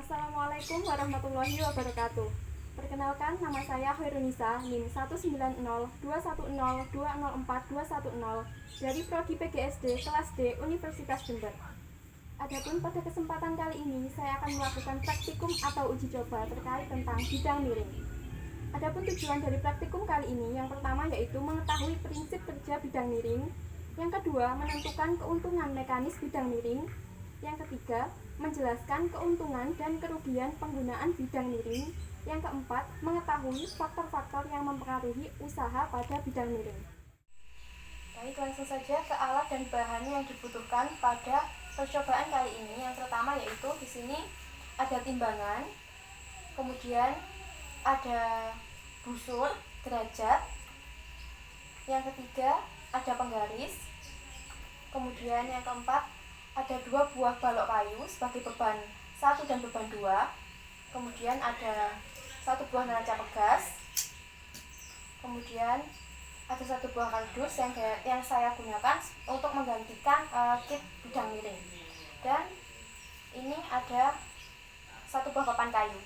Assalamualaikum warahmatullahi wabarakatuh. Perkenalkan, nama saya Hoirunisa, NIM 19021020421 dari Prodi PGSD kelas D Universitas Jember. Adapun pada kesempatan kali ini saya akan melakukan praktikum atau uji coba terkait tentang bidang miring. Adapun tujuan dari praktikum kali ini yang pertama yaitu mengetahui prinsip kerja bidang miring, yang kedua menentukan keuntungan mekanis bidang miring, yang ketiga menjelaskan keuntungan dan kerugian penggunaan bidang miring, yang keempat mengetahui faktor-faktor yang mempengaruhi usaha pada bidang miring. Baik, langsung saja ke alat dan bahan yang dibutuhkan pada percobaan kali ini. Yang pertama yaitu di sini ada timbangan, kemudian ada busur, derajat, yang ketiga ada penggaris, kemudian yang keempat ada 2 buah balok kayu sebagai beban 1 dan beban 2, kemudian ada 1 buah neraca pegas, kemudian ada 1 buah kardus yang saya gunakan untuk menggantikan kit bidang miring, dan ini ada 1 buah papan kayu.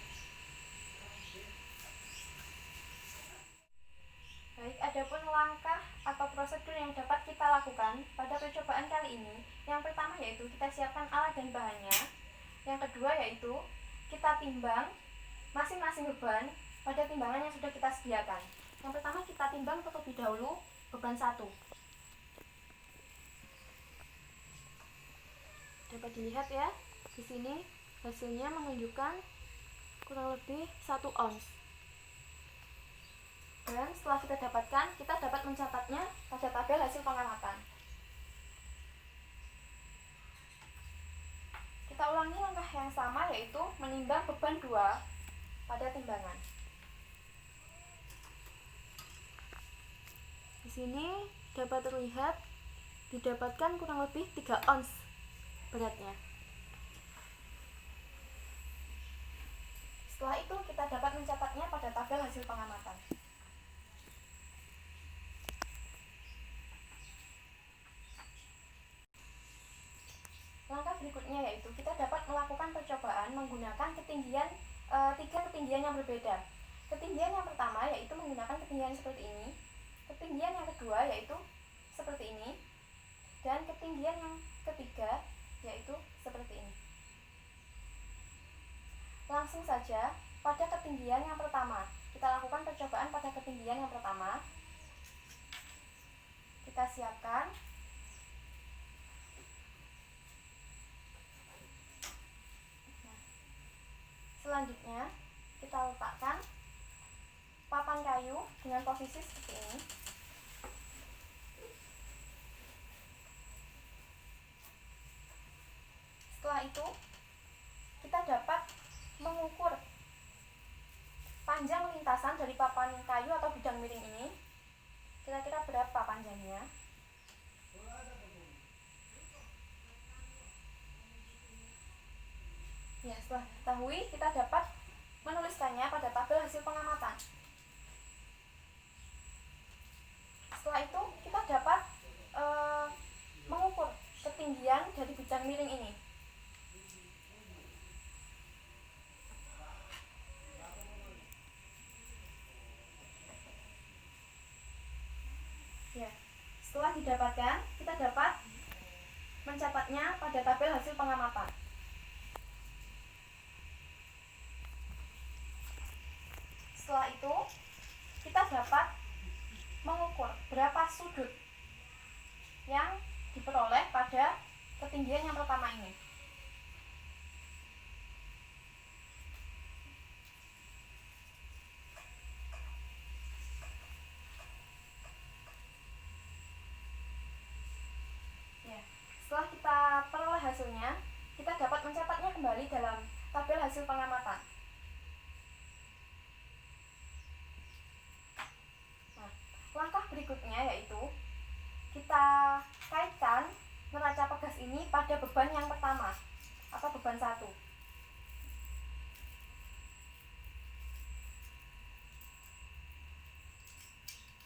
Baik, adapun langkah atau prosedur yang dapat kita lakukan pada percobaan kali ini, yang pertama yaitu kita siapkan alat dan bahannya, yang kedua yaitu kita timbang masing-masing beban pada timbangan yang sudah kita sediakan. Yang pertama kita timbang terlebih dahulu beban 1. Dapat dilihat ya, di sini hasilnya menunjukkan kurang lebih 1 ons. Dan setelah kita dapatkan, kita dapat mencatatnya pada tabel hasil pengamatan. Kita ulangi langkah yang sama, yaitu menimbang beban 2 pada timbangan. Di sini dapat terlihat didapatkan kurang lebih 3 ons beratnya. Setelah itu kita dapat mencatatnya pada tabel hasil pengamatan. Langkah berikutnya yaitu kita dapat melakukan percobaan menggunakan ketinggian 3 ketinggian yang berbeda. Ketinggian yang pertama yaitu menggunakan ketinggian seperti ini, ketinggian yang kedua yaitu seperti ini, dan ketinggian yang ketiga yaitu seperti ini. Langsung saja pada ketinggian yang pertama, kita lakukan percobaan pada ketinggian yang pertama. Kita siapkan. Selanjutnya kita letakkan papan kayu dengan posisi seperti ini. Setelah itu kita dapat mengukur panjang lintasan dari papan kayu atau bidang miring ini, kira-kira berapa panjangnya. Ya, setelah diketahui, kita dapat menuliskannya pada tabel hasil pengamatan. Setelah itu, kita dapat mengukur ketinggian dari bidang miring ini. Ya, setelah didapatkan, kita dapat mencatatnya pada tabel hasil pengamatan. Setelah itu, kita dapat mengukur berapa sudut yang diperoleh pada ketinggian yang pertama ini. Ya, setelah kita peroleh hasilnya, kita dapat mencatatnya kembali dalam tabel hasil pengamatan. Langkah berikutnya yaitu kita kaitkan neraca pegas ini pada beban yang pertama atau beban 1.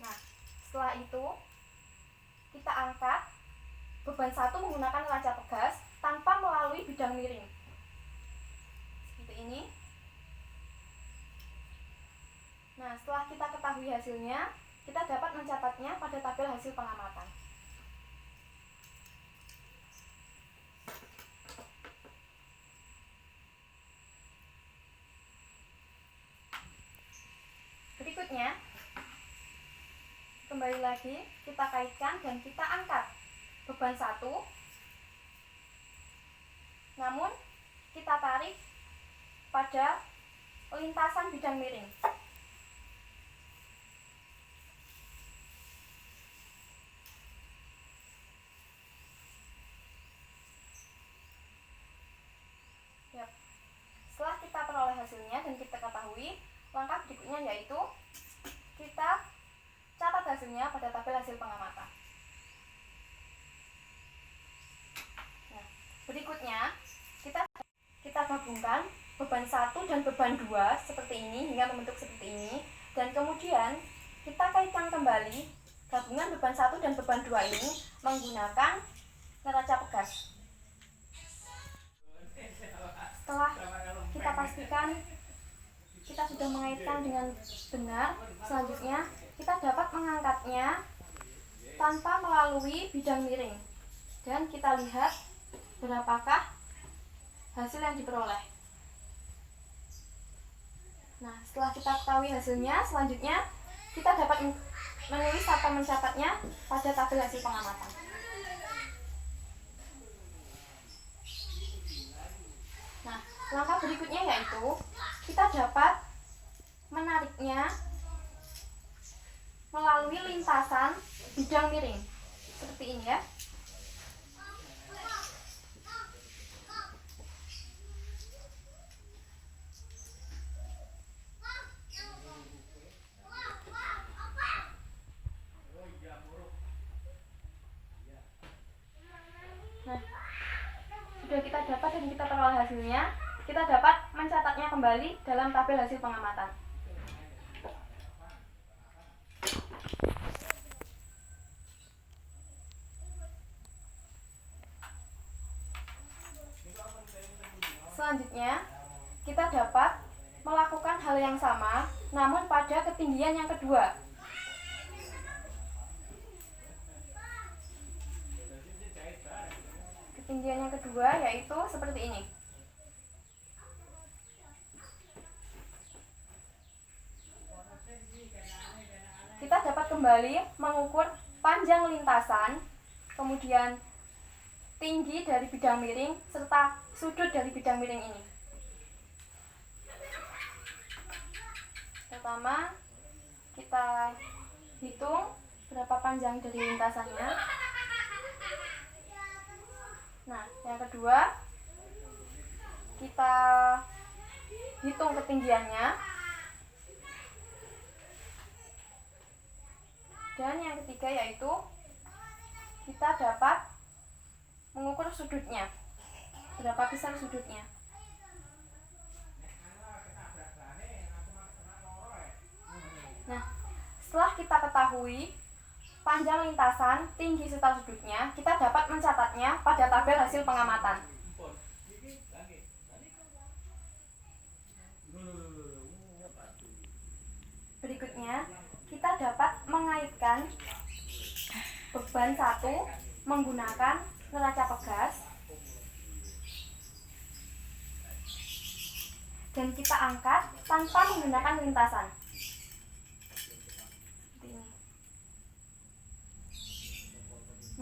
Nah, setelah itu kita angkat beban 1 menggunakan neraca pegas tanpa melalui bidang miring. Seperti ini. setelah kita ketahui hasilnya, kita dapat mencatatnya pada tabel hasil pengamatan. Berikutnya, kembali lagi kita kaitkan dan kita angkat beban 1, namun kita tarik pada lintasan bidang miring. Setelah kita peroleh hasilnya dan kita ketahui, langkah berikutnya yaitu kita catat hasilnya pada tabel hasil pengamatan. Nah, berikutnya kita gabungkan beban 1 dan beban 2 seperti ini hingga membentuk seperti ini, dan kemudian kita kaitkan kembali gabungan beban 1 dan beban 2 ini menggunakan neraca pegas. Setelah kita pastikan kita sudah mengaitkan dengan benar, selanjutnya kita dapat mengangkatnya tanpa melalui bidang miring, dan kita lihat berapakah hasil yang diperoleh. Nah, setelah kita ketahui hasilnya, selanjutnya kita dapat menulis atau mencatatnya pada tabel hasil pengamatan. Nah, langkah berikutnya yaitu kita dapat menariknya melalui lintasan bidang miring seperti ini ya. Nah, sudah kita dapat dan kita peroleh hasilnya, kita dapat mencatatnya kembali dalam tabel hasil pengamatan. Selanjutnya, kita dapat melakukan hal yang sama, namun pada ketinggian yang kedua. Ketinggian yang kedua yaitu seperti ini. Kita dapat kembali mengukur panjang lintasan, kemudian tinggi dari bidang miring, serta sudut dari bidang miring ini. Pertama, kita hitung berapa panjang dari lintasannya. Nah, yang kedua, kita hitung ketinggiannya. Dan yang ketiga yaitu kita dapat mengukur sudutnya, berapa besar sudutnya. Nah, setelah kita ketahui panjang lintasan, tinggi serta sudutnya, kita dapat mencatatnya pada tabel hasil pengamatan. Berikutnya, kita dapat mengaitkan beban 1 menggunakan neraca pegas, dan kita angkat tanpa menggunakan lintasan. Seperti ini.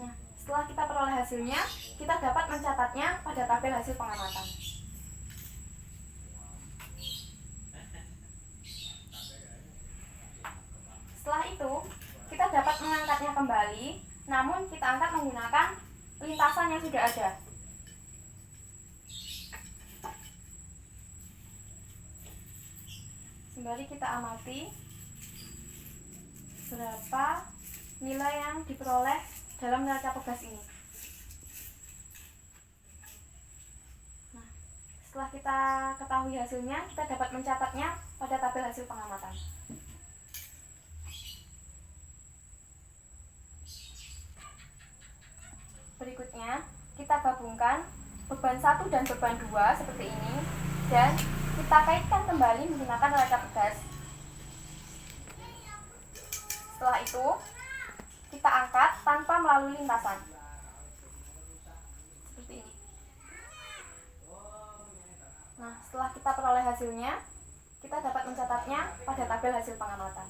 Nah, setelah kita peroleh hasilnya, kita dapat mencatatnya pada tabel hasil pengamatan. Setelah itu, kita dapat mengangkatnya kembali, namun kita angkat menggunakan lintasan yang sudah ada. Sembari kita amati berapa nilai yang diperoleh dalam neraca pegas ini. Nah, setelah kita ketahui hasilnya, kita dapat mencatatnya pada tabel hasil pengamatan. Berikutnya, kita gabungkan beban 1 dan beban 2 seperti ini, dan kita kaitkan kembali menggunakan neraca pegas. setelah itu kita angkat tanpa melalui lintasan. Seperti ini. Nah, setelah kita peroleh hasilnya, kita dapat mencatatnya pada tabel hasil pengamatan.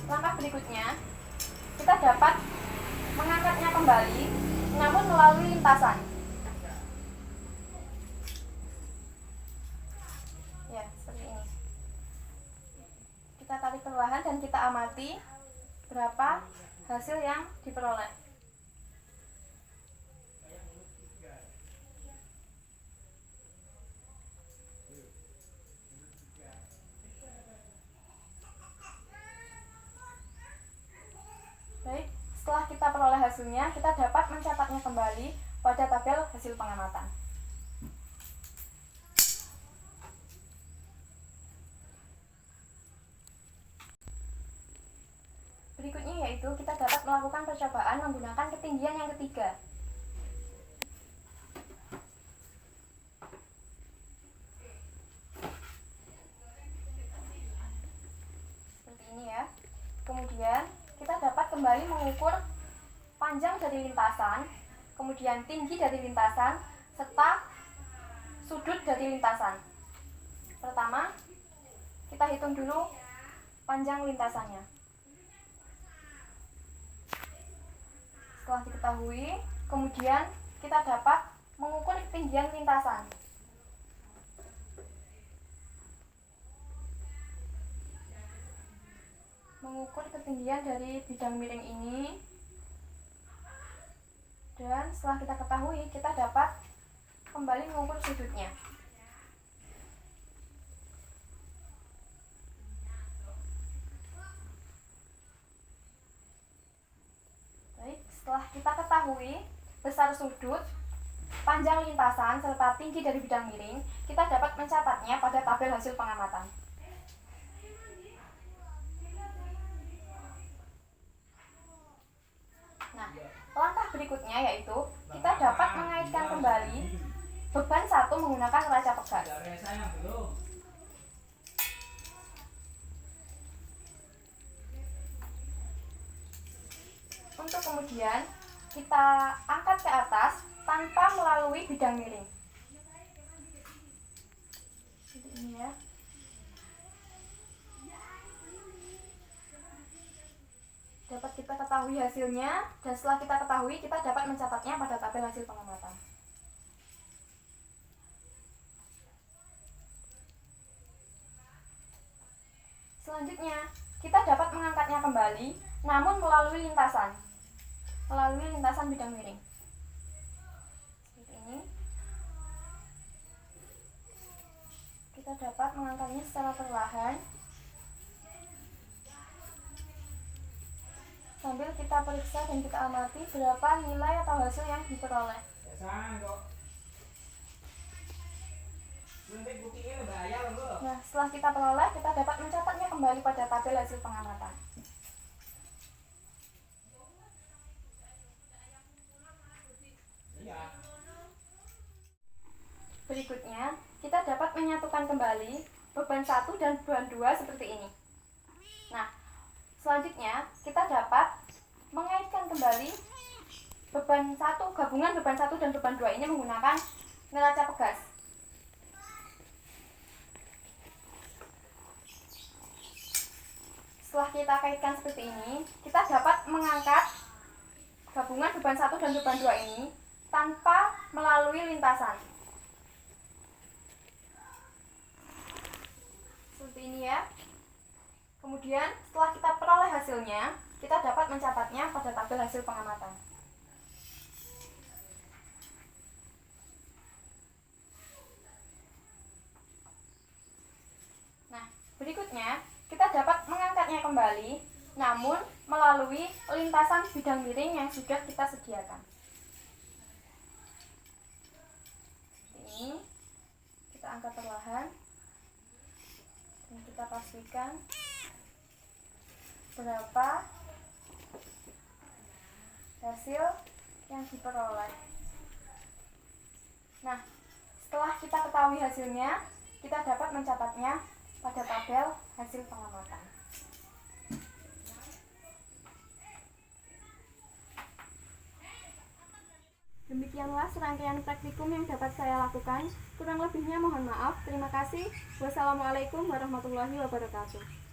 Langkah berikutnya, kita dapat mengangkatnya kembali, namun melalui lintasan. Ya, seperti ini. Kita tarik perlahan dan kita amati berapa hasil yang diperoleh. Baik, setelah kita peroleh hasilnya, kita dapat mencatatnya kembali pada tabel hasil pengamatan. Berikutnya yaitu kita dapat melakukan percobaan menggunakan ketinggian yang ketiga. Seperti ini ya. Kemudian kita dapat kembali mengukur panjang dari lintasan, kemudian tinggi dari lintasan, serta sudut dari lintasan. Pertama, kita hitung dulu panjang lintasannya. Setelah diketahui, kemudian kita dapat mengukur ketinggian lintasan. Mengukur ketinggian dari bidang miring ini, dan setelah kita ketahui, kita dapat kembali mengukur sudutnya. Baik, setelah kita ketahui besar sudut, panjang lintasan, serta tinggi dari bidang miring, kita dapat mencatatnya pada tabel hasil pengamatan. Nah, langkah berikutnya yaitu kita dapat mengaitkan kembali beban satu menggunakan neraca pegas. Untuk kemudian kita angkat ke atas tanpa melalui bidang miring. Seperti ini ya. Dapat kita ketahui hasilnya, dan setelah kita ketahui, kita dapat mencatatnya pada tabel hasil pengamatan. Selanjutnya, kita dapat mengangkatnya kembali, namun melalui lintasan bidang miring. Seperti ini. Kita dapat mengangkatnya secara perlahan, sambil kita periksa dan kita amati berapa nilai atau hasil yang diperoleh. Nah, setelah kita peroleh, kita dapat mencatatnya kembali pada tabel hasil pengamatan. Berikutnya, kita dapat menyatukan kembali beban 1 dan beban 2 seperti ini. Nah, selanjutnya kita dapat mengaitkan kembali beban 1, gabungan beban 1 dan beban 2 ini menggunakan neraca pegas. Setelah kita kaitkan seperti ini, kita dapat mengangkat gabungan beban 1 dan beban 2 ini tanpa melalui lintasan. Seperti ini ya. Kemudian setelah kita peroleh hasilnya, kita dapat mencatatnya pada tabel hasil pengamatan. Nah, berikutnya kita dapat mengangkatnya kembali, namun melalui lintasan bidang miring yang sudah kita sediakan. Ini kita angkat perlahan dan kita pastikan berapa hasil yang diperoleh. Nah, setelah kita ketahui hasilnya, kita dapat mencatatnya pada tabel hasil pengamatan. Demikianlah serangkaian praktikum yang dapat saya lakukan. Kurang lebihnya mohon maaf. Terima kasih. Wassalamualaikum warahmatullahi wabarakatuh.